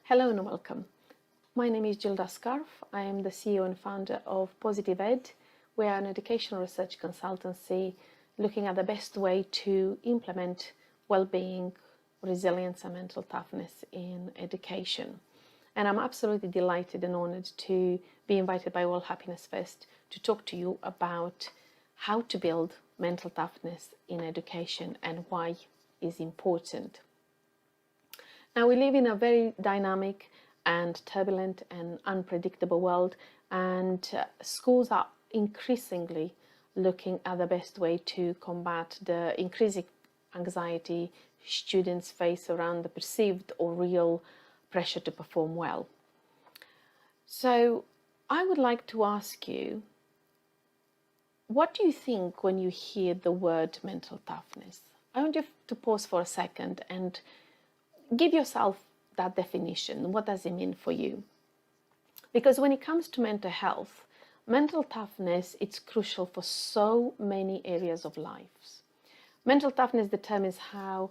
Hello and welcome. My name is Gilda Scarfe. I am the CEO and founder of Positive Ed. We are an educational research consultancy looking at the best way to implement well-being, resilience and mental toughness in education. And I'm absolutely delighted and honored to be invited by Worldhappiness Fest to talk to you about how to build mental toughness in education and why is important. Now, we live in a very dynamic and turbulent and unpredictable world, and schools are increasingly looking at the best way to combat the increasing anxiety students face around the perceived or real pressure to perform well. So I would like to ask you, what do you think when you hear the word mental toughness? I want you to pause for a second and give yourself that definition. What does it mean for you? Because when it comes to mental health, mental toughness, it's crucial for so many areas of life. Mental toughness determines how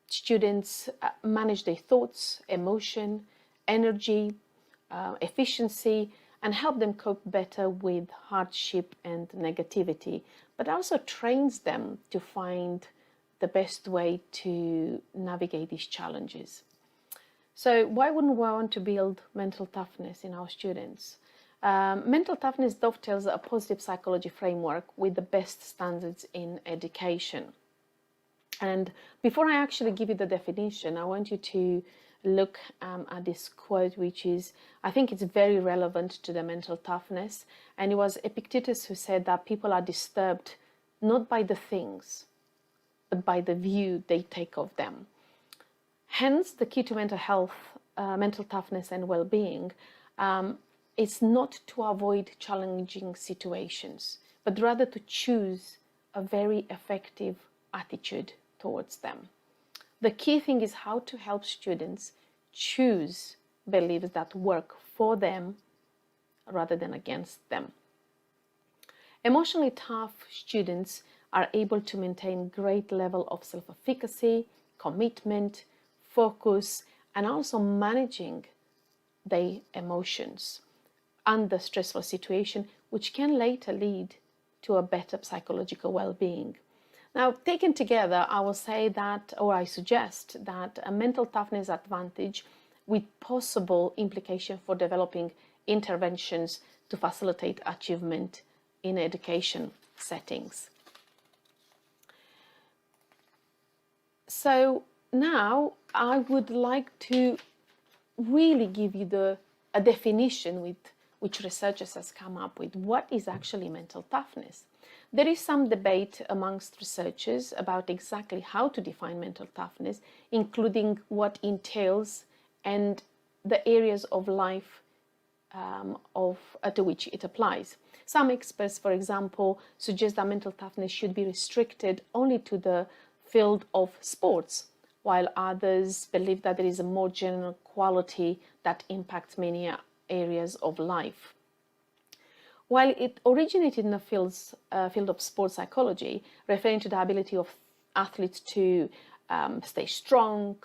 students manage their thoughts, emotion, energy, efficiency, and help them cope better with hardship and negativity, but also trains them to find the best way to navigate these challenges. So why wouldn't we want to build mental toughness in our students? Mental toughness dovetails a positive psychology framework with the best standards in education. And before I actually give you the definition, I want you to look at this quote, which is, I think it's very relevant to the mental toughness. And it was Epictetus who said that people are disturbed not by the things, but by the view they take of them. Hence, the key to mental health, mental toughness and well-being is not to avoid challenging situations, but rather to choose a very effective attitude towards them. The key thing is how to help students choose beliefs that work for them rather than against them. Emotionally tough students are able to maintain great level of self-efficacy, commitment, focus, and also managing their emotions under stressful situation, which can later lead to a better psychological well-being. Now, taken together, I will say that, or I suggest that a mental toughness advantage with possible implication for developing interventions to facilitate achievement in education settings. So now I would like to really give you a definition with which researchers has come up with. What is actually mental toughness? There is some debate amongst researchers about exactly how to define mental toughness, including what entails and the areas of life to which it applies. Some experts, for example, suggest that mental toughness should be restricted only to the field of sports, while others believe that there is a more general quality that impacts many areas of life. While it originated in the field of sports psychology, referring to the ability of athletes to stay strong,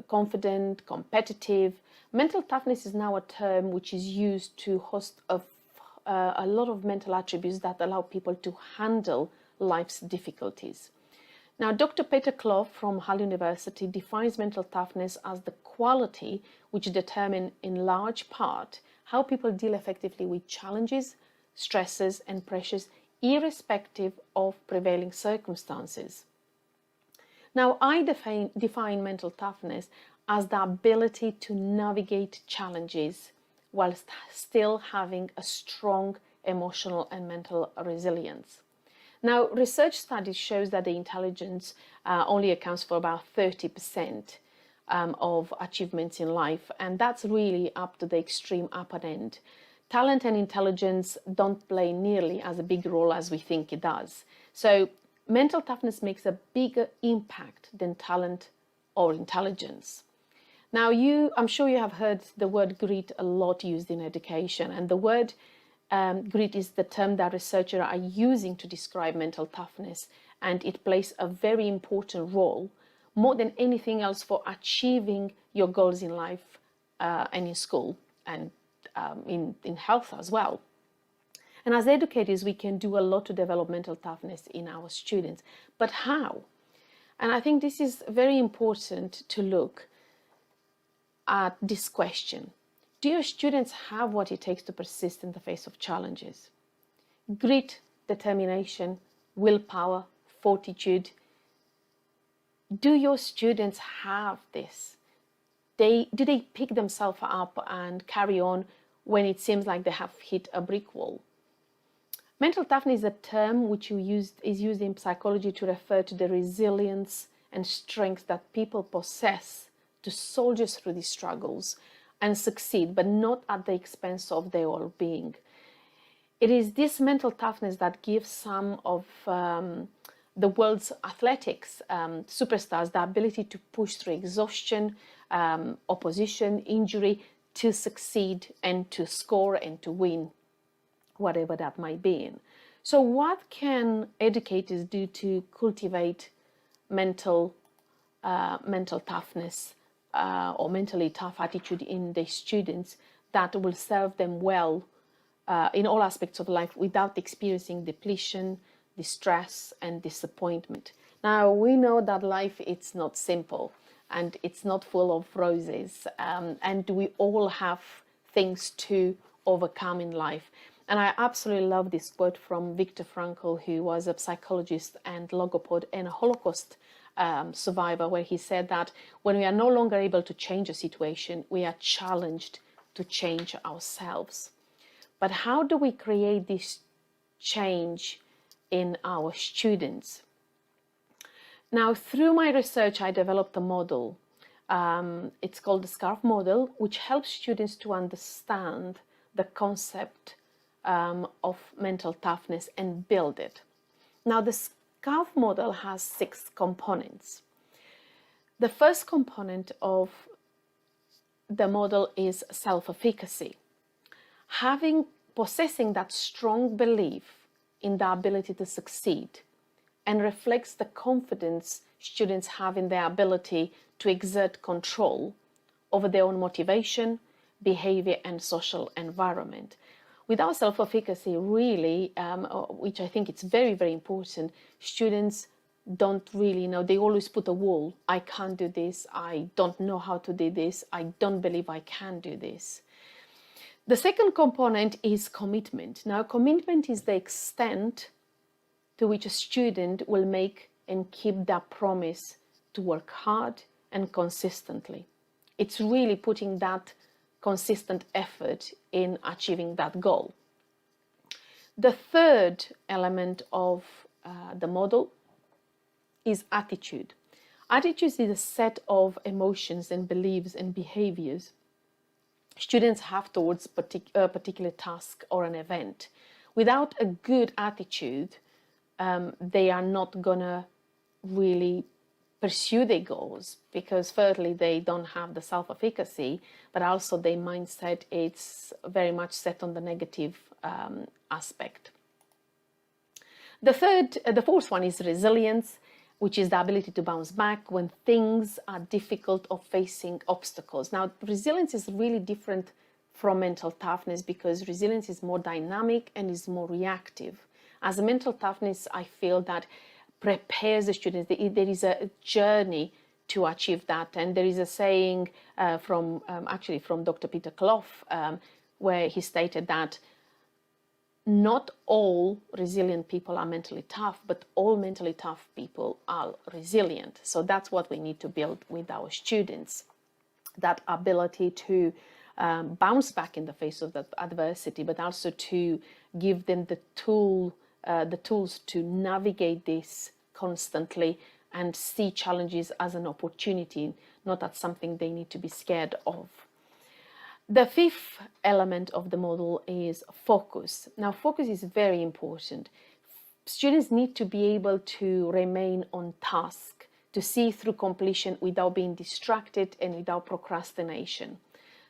confident, competitive, mental toughness is now a term which is used to host a lot of mental attributes that allow people to handle life's difficulties. Now, Dr. Peter Clough from Hull University defines mental toughness as the quality which determine in large part how people deal effectively with challenges, stresses and pressures, irrespective of prevailing circumstances. Now, I define mental toughness as the ability to navigate challenges whilst still having a strong emotional and mental resilience. Now, research studies shows that the intelligence only accounts for about 30% of achievements in life, and that's really up to the extreme upper end. Talent and intelligence don't play nearly as a big role as we think it does. So mental toughness makes a bigger impact than talent or intelligence. Now, I'm sure you have heard the word grit a lot used in education, and the word grit is the term that researchers are using to describe mental toughness, and it plays a very important role, more than anything else for achieving your goals in life and in school and in health as well. And as educators, we can do a lot to develop mental toughness in our students. But how? And I think this is very important to look at this question. Do your students have what it takes to persist in the face of challenges? Grit, determination, willpower, fortitude. Do your students have this? Do they pick themselves up and carry on when it seems like they have hit a brick wall? Mental toughness is a term which is used in psychology to refer to the resilience and strength that people possess to soldier through these struggles and succeed, but not at the expense of their well-being. It is this mental toughness that gives some of the world's athletics superstars the ability to push through exhaustion, opposition, injury, to succeed and to score and to win, whatever that might be. So what can educators do to cultivate mental toughness or mentally tough attitude in their students that will serve them well in all aspects of life without experiencing depletion, distress and disappointment? Now, we know that life is not simple and it's not full of roses, and we all have things to overcome in life. And I absolutely love this quote from Viktor Frankl, who was a psychologist and logoped and a Holocaust survivor, where he said that when we are no longer able to change a situation, we are challenged to change ourselves. But how do we create this change in our students? Now, through my research, I developed a model. It's called the Scarfe Model, which helps students to understand the concept of mental toughness and build it. Now, the Scarfe Model has 6 components. The first component of the model is self-efficacy. Possessing that strong belief in the ability to succeed, and reflects the confidence students have in their ability to exert control over their own motivation, behavior and social environment. Without self-efficacy, really, which I think it's very, very important, students don't really know. They always put a wall. I can't do this. I don't know how to do this. I don't believe I can do this. The second component is commitment. Now, commitment is the extent to which a student will make and keep that promise to work hard and consistently. It's really putting that consistent effort in achieving that goal. The third element of the model is attitude. Attitude is a set of emotions and beliefs and behaviors students have towards a particular task or an event. Without a good attitude, they are not gonna really pursue their goals, because thirdly, they don't have the self-efficacy, but also their mindset is very much set on the negative aspect. The fourth one is resilience, which is the ability to bounce back when things are difficult or facing obstacles. Now, resilience is really different from mental toughness, because resilience is more dynamic and is more reactive. As a mental toughness, I feel that prepares the students. There is a journey to achieve that. And there is a saying from Dr. Peter Clough, where he stated that not all resilient people are mentally tough, but all mentally tough people are resilient. So that's what we need to build with our students, that ability to bounce back in the face of that adversity, but also to give them the tools to navigate this constantly and see challenges as an opportunity, not as something they need to be scared of. The fifth element of the model is focus. Now, focus is very important. Students need to be able to remain on task, to see through completion without being distracted and without procrastination.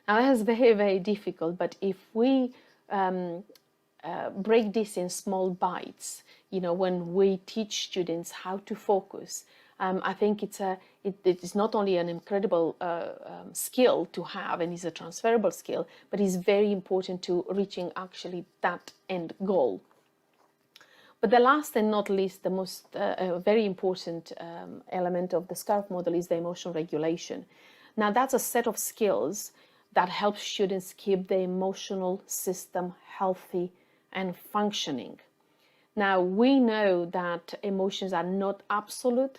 Now, that is very, very difficult, but if we break this in small bites, when we teach students how to focus, I think it is not only an incredible skill to have, and is a transferable skill, but is very important to reaching actually that end goal. But the last and not least, the most very important element of the Scarfe model is the emotional regulation. Now, that's a set of skills that helps students keep the emotional system healthy and functioning. Now, we know that emotions are not absolute,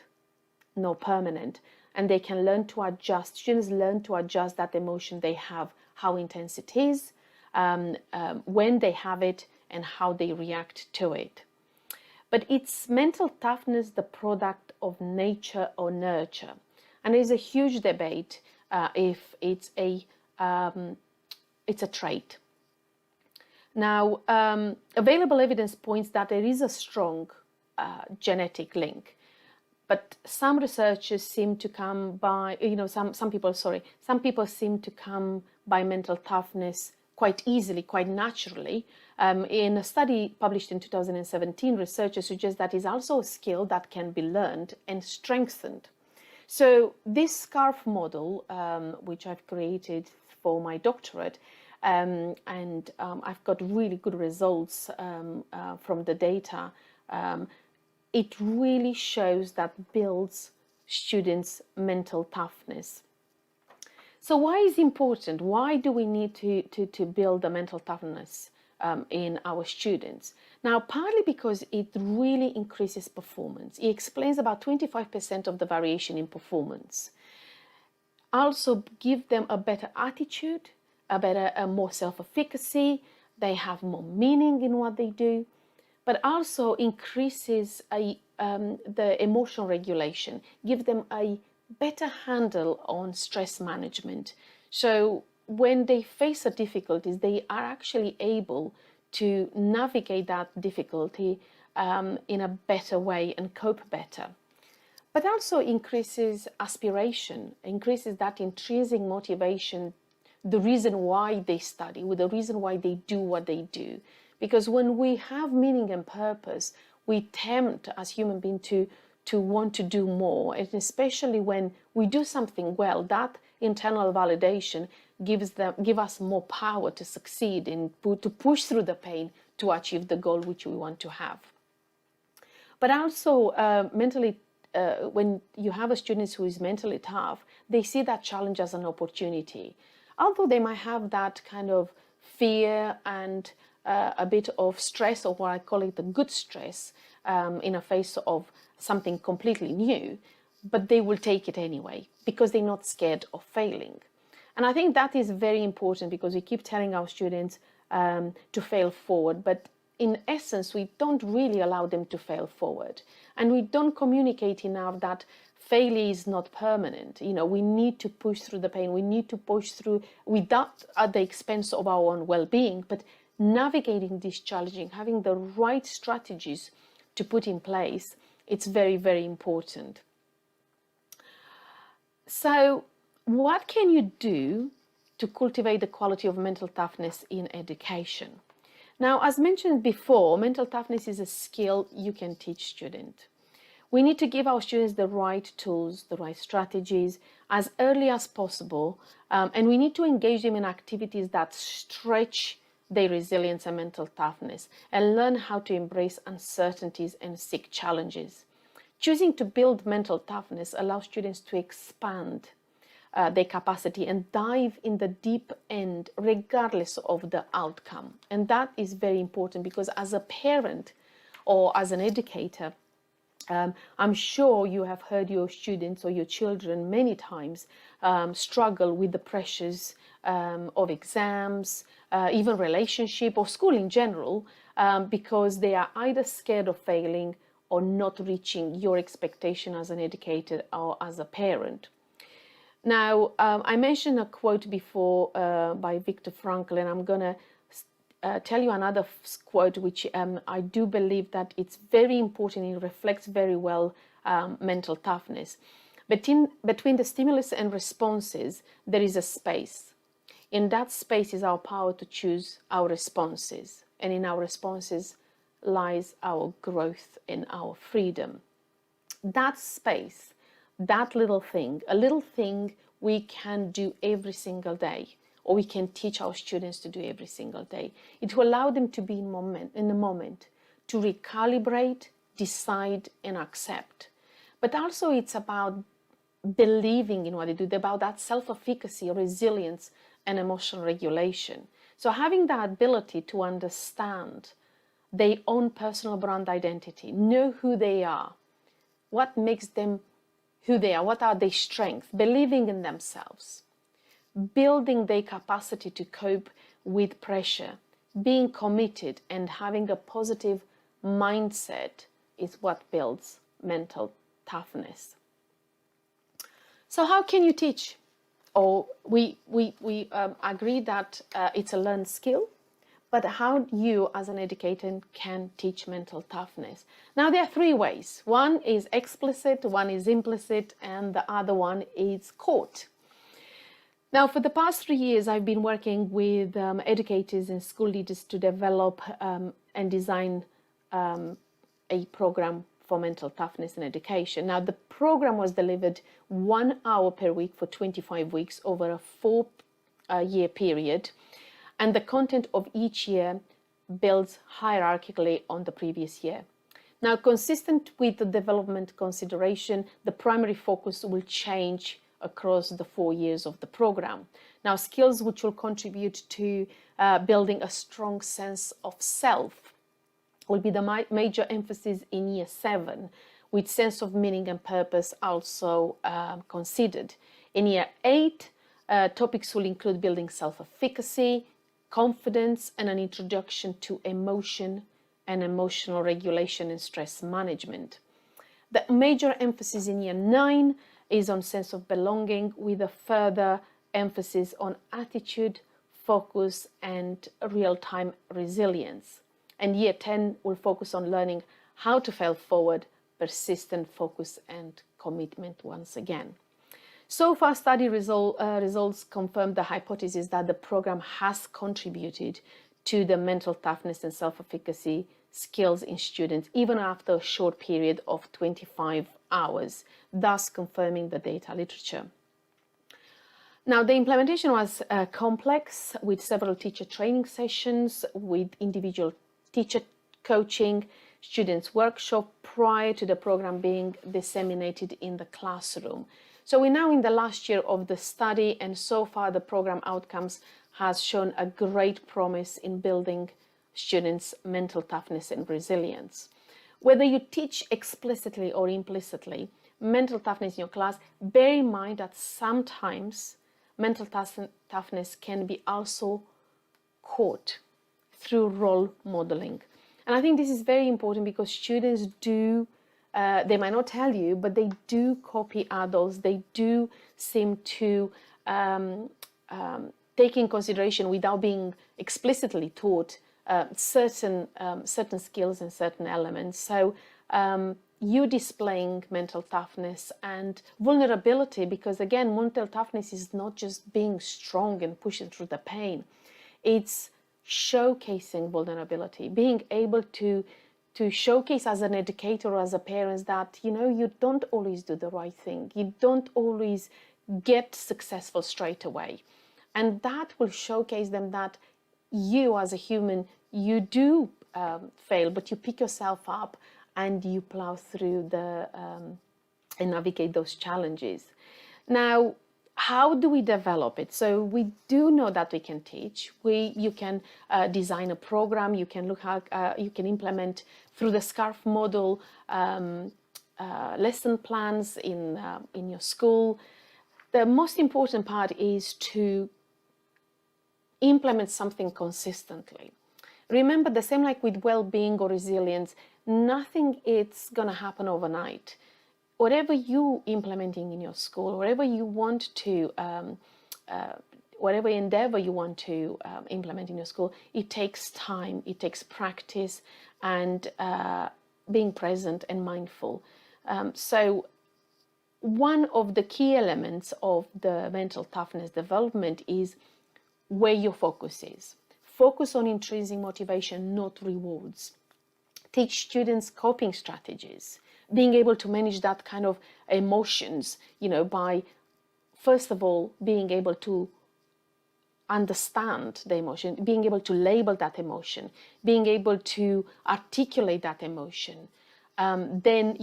nor permanent, and they can learn to adjust. Students learn to adjust that emotion they have, how intense it is, when they have it, and how they react to it. But is mental toughness the product of nature or nurture? And there's a huge debate if it's a trait. Now, available evidence points that there is a strong genetic link, but some researchers seem to come by, some people seem to come by mental toughness quite easily, quite naturally. In a study published in 2017, researchers suggest that is also a skill that can be learned and strengthened. So this Scarfe model, which I've created for my doctorate, and I've got really good results from the data, it really shows that builds students' mental toughness. So why is it important? Why do we need to build the mental toughness in our students? Now, partly because it really increases performance. It explains about 25% of the variation in performance. Also give them a better attitude, a more self-efficacy. They have more meaning in what they do, but also increases the emotional regulation, give them a better handle on stress management. So when they face a difficulties, they are actually able to navigate that difficulty in a better way and cope better. But also increases aspiration, increases that intrinsic motivation, the reason why they study, with the reason why they do what they do. Because when we have meaning and purpose, we tempt as human beings to want to do more, and especially when we do something well, that internal validation give us more power to succeed and to push through the pain to achieve the goal which we want to have. But also mentally, when you have a student who is mentally tough, they see that challenge as an opportunity. Although they might have that kind of fear and a bit of stress, or what I call it the good stress, in the face of something completely new, but they will take it anyway because they're not scared of failing. And I think that is very important, because we keep telling our students to fail forward, but in essence we don't really allow them to fail forward, and we don't communicate enough that failure is not permanent. We need to push through the pain, we need to push through without at the expense of our own well-being, but navigating this challenging, having the right strategies to put in place, it's very, very important. So what can you do to cultivate the quality of mental toughness in education? Now, as mentioned before, mental toughness is a skill you can teach students. We need to give our students the right tools, the right strategies as early as possible, and we need to engage them in activities that stretch their resilience and mental toughness, and learn how to embrace uncertainties and seek challenges. Choosing to build mental toughness allows students to expand their capacity and dive in the deep end regardless of the outcome. And that is very important, because as a parent or as an educator, I'm sure you have heard your students or your children many times struggle with the pressures of exams, even relationship or school in general, because they are either scared of failing or not reaching your expectation as an educator or as a parent. Now, I mentioned a quote before by Viktor Frankl, and I'm going to tell you another quote which I do believe that it's very important. It reflects very well mental toughness. Between the stimulus and responses, there is a space. In that space is our power to choose our responses, and in our responses lies our growth and our freedom. That space that little thing, a little thing we can do every single day, or we can teach our students to do every single day. It will allow them to be in the moment, to recalibrate, decide, and accept. But also it's about believing in what they do, about that self-efficacy, resilience, and emotional regulation. So having that ability to understand their own personal brand identity, know who they are, what makes them who they are, what are their strengths, believing in themselves, building their capacity to cope with pressure, being committed, and having a positive mindset is what builds mental toughness. So how can you teach? Or we agree that it's a learned skill, but how you as an educator can teach mental toughness. Now there are three ways. One is explicit, one is implicit, and the other one is caught. Now for the past 3 years, I've been working with educators and school leaders to develop and design a program for mental toughness in education. Now the program was delivered 1 hour per week for 25 weeks over a 4-year period. And the content of each year builds hierarchically on the previous year. Now, consistent with the development consideration, the primary focus will change across the 4 years of the program. Now, skills which will contribute to building a strong sense of self will be the major emphasis in year 7, with sense of meaning and purpose also considered. In year 8, topics will include building self-efficacy, confidence, and an introduction to emotion and emotional regulation and stress management. The major emphasis in year 9 is on sense of belonging, with a further emphasis on attitude, focus, and real-time resilience. And year 10 will focus on learning how to fail forward, persistent focus, and commitment once again. So far, study results confirm the hypothesis that the program has contributed to the mental toughness and self-efficacy skills in students, even after a short period of 25 hours, thus confirming the data literature. Now, the implementation was complex, with several teacher training sessions, with individual teacher coaching, students' workshop prior to the program being disseminated in the classroom. So we're now in the last year of the study, and so far the program outcomes has shown a great promise in building students' mental toughness and resilience. Whether you teach explicitly or implicitly mental toughness in your class, bear in mind that sometimes mental toughness can be also caught through role modeling. And I think this is very important because students do, they might not tell you, but they do copy adults. They do seem to take in consideration, without being explicitly taught, certain skills and certain elements. So you displaying mental toughness and vulnerability, because again, mental toughness is not just being strong and pushing through the pain. It's showcasing vulnerability, being able to showcase as an educator or as a parent that, you know, you don't always do the right thing. You don't always get successful straight away. And that will showcase them that you as a human, you do fail, but you pick yourself up and you plow through and navigate those challenges. Now, how do we develop it? So we do know that we can teach. You can design a program. You can look at, you can implement through the Scarfe Model lesson plans in your school. The most important part is to implement something consistently. Remember, the same like with well-being or resilience, nothing is going to happen overnight. Whatever you implementing in your school, whatever you want to, whatever endeavor you want to implement in your school, it takes time, it takes practice, and being present and mindful. So one of the key elements of the mental toughness development is where your focus is. Focus on intrinsic motivation, not rewards. Teach students coping strategies. being able to manage that kind of emotions, by first of all being able to understand the emotion, being able to label that emotion, being able to articulate that emotion, then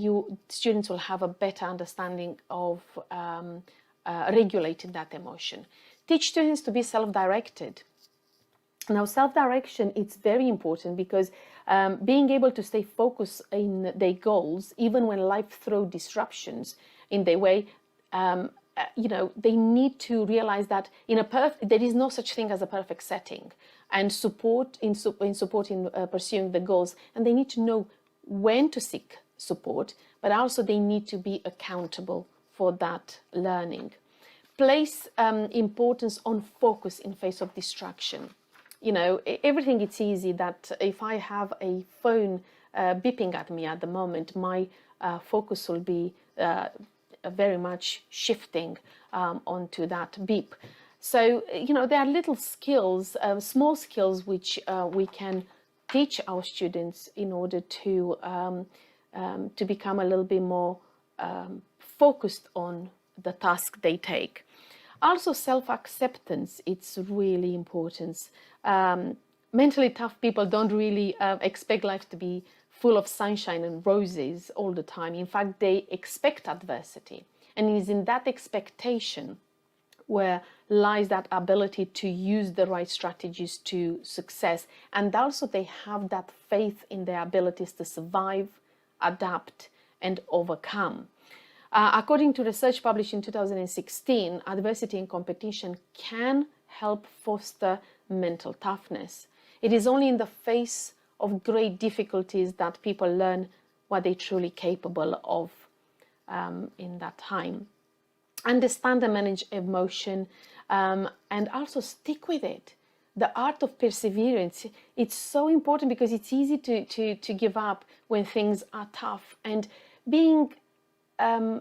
students will have a better understanding of regulating that emotion. Teach students to be self-directed. Now, self-direction, it's very important because being able to stay focused in their goals, even when life throws disruptions in their way, they need to realize that there is no such thing as a perfect setting, and support in supporting pursuing the goals, and they need to know when to seek support, but also they need to be accountable for that learning. Place importance on focus in face of distraction. Everything, it's easy that if I have a phone beeping at me at the moment, my focus will be very much shifting onto that beep. So, there are little skills, small skills, which we can teach our students in order to become a little bit more focused on the task they take. Also, self-acceptance, it's really important. Mentally tough people don't really expect life to be full of sunshine and roses all the time. In fact, they expect adversity. And it is in that expectation where lies that ability to use the right strategies to success. And also they have that faith in their abilities to survive, adapt, and overcome. According to research published in 2016, adversity and competition can help foster mental toughness. It is only in the face of great difficulties that people learn what they're truly capable of in that time. Understand and manage emotion, and also stick with it. The art of perseverance, it's so important because it's easy to give up when things are tough, and being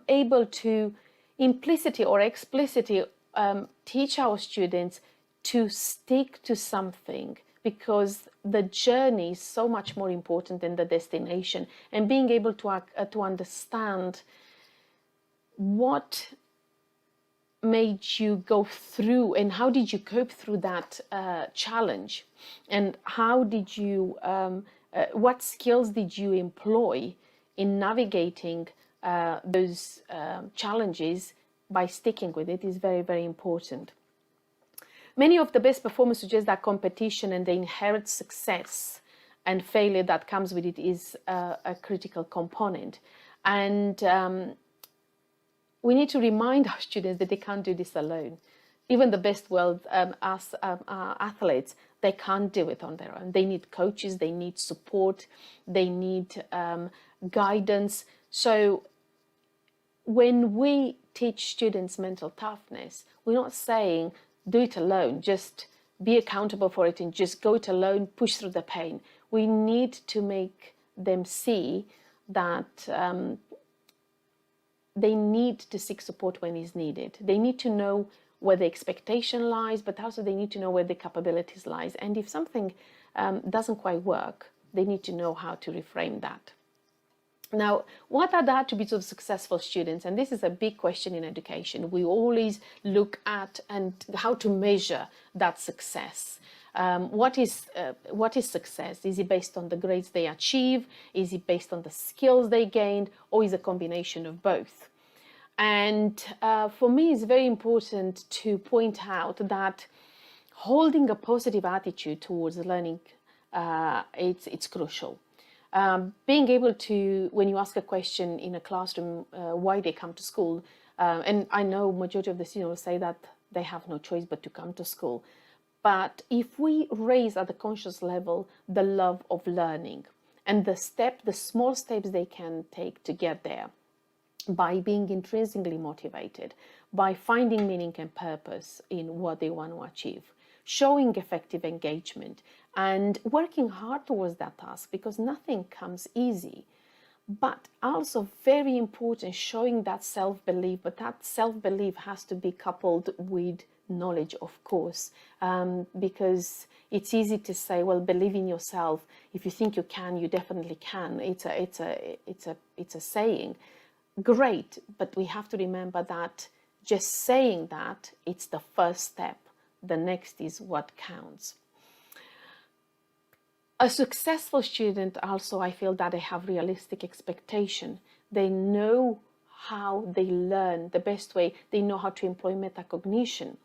able to implicitly or explicitly teach our students to stick to something, because the journey is so much more important than the destination, and being able to understand what made you go through and how did you cope through that challenge, and how did you what skills did you employ in navigating those challenges by sticking with it is very, very important. Many of the best performers suggest that competition and the inherent success and failure that comes with it is a critical component. And we need to remind our students that they can't do this alone. Even the best world athletes, they can't do it on their own. They need coaches, they need support, they need guidance. So when we teach students mental toughness, we're not saying do it alone, just be accountable for it and just go it alone, push through the pain. We need to make them see that they need to seek support when it's needed. They need to know where the expectation lies, but also they need to know where the capabilities lies. And if something doesn't quite work, they need to know how to reframe that. Now, what are the attributes of successful students? And this is a big question in education. We always look at and how to measure that success. What is success? Is it based on the grades they achieve? Is it based on the skills they gained? Or is it a combination of both? And for me, it's very important to point out that holding a positive attitude towards learning, it's crucial. Being able to, when you ask a question in a classroom, why they come to school, and I know majority of the students will say that they have no choice but to come to school. But if we raise at the conscious level the love of learning and the small steps they can take to get there, by being intrinsically motivated, by finding meaning and purpose in what they want to achieve, showing effective engagement, and working hard towards that task, because nothing comes easy. but also very important, showing that self-belief. But that self-belief has to be coupled with knowledge, of course, because it's easy to say, well, believe in yourself. If you think you can, you definitely can. It's a saying. Great, but we have to remember that just saying that, it's the first step. The next is what counts. A successful student also, I feel that they have realistic expectation. They know how they learn the best way. They know how to employ metacognition.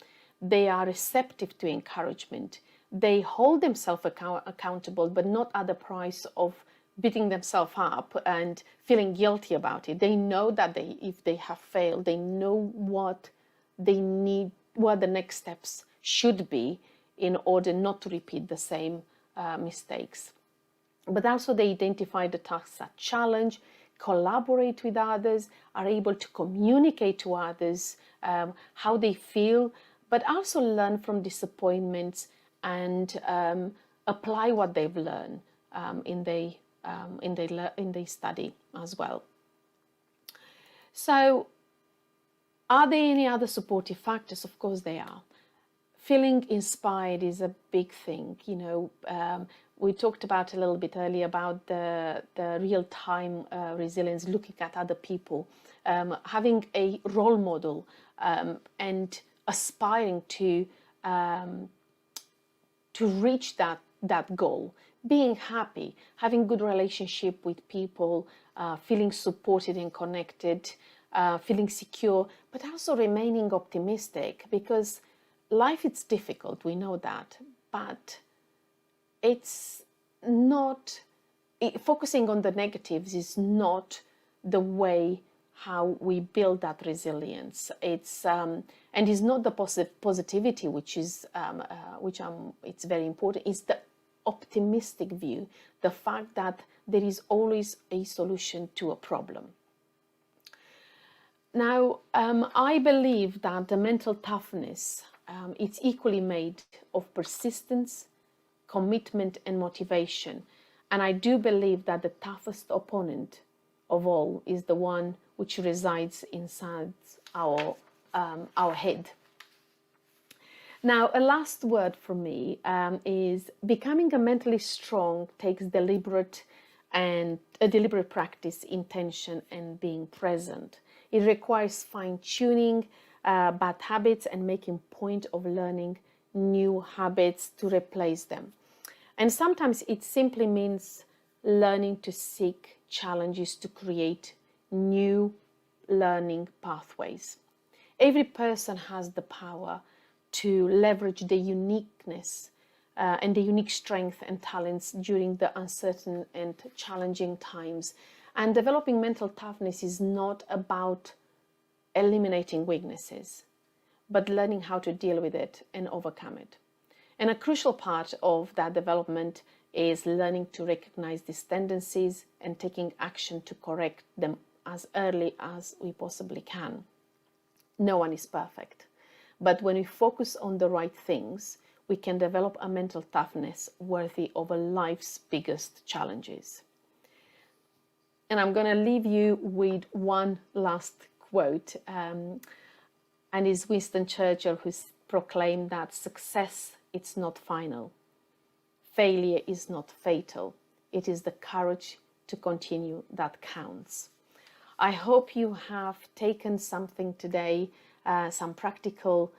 They are receptive to encouragement. They hold themselves accountable, but not at the price of beating themselves up and feeling guilty about it. They know that if they have failed, they know what they need, what the next steps should be in order not to repeat the same mistakes. But also they identify the tasks that challenge, collaborate with others, are able to communicate to others how they feel, but also learn from disappointments and apply what they've learned in their study as well. So, are there any other supportive factors? Of course there are. Feeling inspired is a big thing. You know, we talked about a little bit earlier about the real-time resilience, looking at other people, having a role model and aspiring to reach that goal, being happy, having good relationship with people, feeling supported and connected, feeling secure, but also remaining optimistic, because life is difficult, we know that, but it's not, focusing on the negatives is not the way how we build that resilience. It's and it's not the positivity which is it's very important. It's the optimistic view, the fact that there is always a solution to a problem. Now, I believe that the mental toughness, it's equally made of persistence, commitment and motivation. And I do believe that the toughest opponent of all is the one which resides inside our head. Now, a last word from me is becoming a mentally strong takes deliberate practice, intention and being present. It requires fine-tuning bad habits and making point of learning new habits to replace them. And sometimes it simply means learning to seek challenges to create new learning pathways. Every person has the power to leverage the uniqueness and the unique strength and talents during the uncertain and challenging times. And developing mental toughness is not about eliminating weaknesses, but learning how to deal with it and overcome it. And a crucial part of that development is learning to recognize these tendencies and taking action to correct them as early as we possibly can. No one is perfect, but when we focus on the right things, we can develop a mental toughness worthy of a life's biggest challenges. And I'm going to leave you with one last quote, and it's Winston Churchill who's proclaimed that success, it's not final. Failure is not fatal. It is the courage to continue that counts. I hope you have taken something today, some practical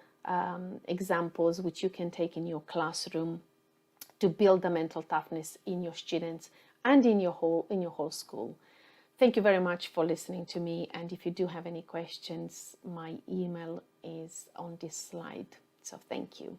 examples which you can take in your classroom to build the mental toughness in your students and in your whole school. Thank you very much for listening to me, and if you do have any questions, my email is on this slide. So thank you.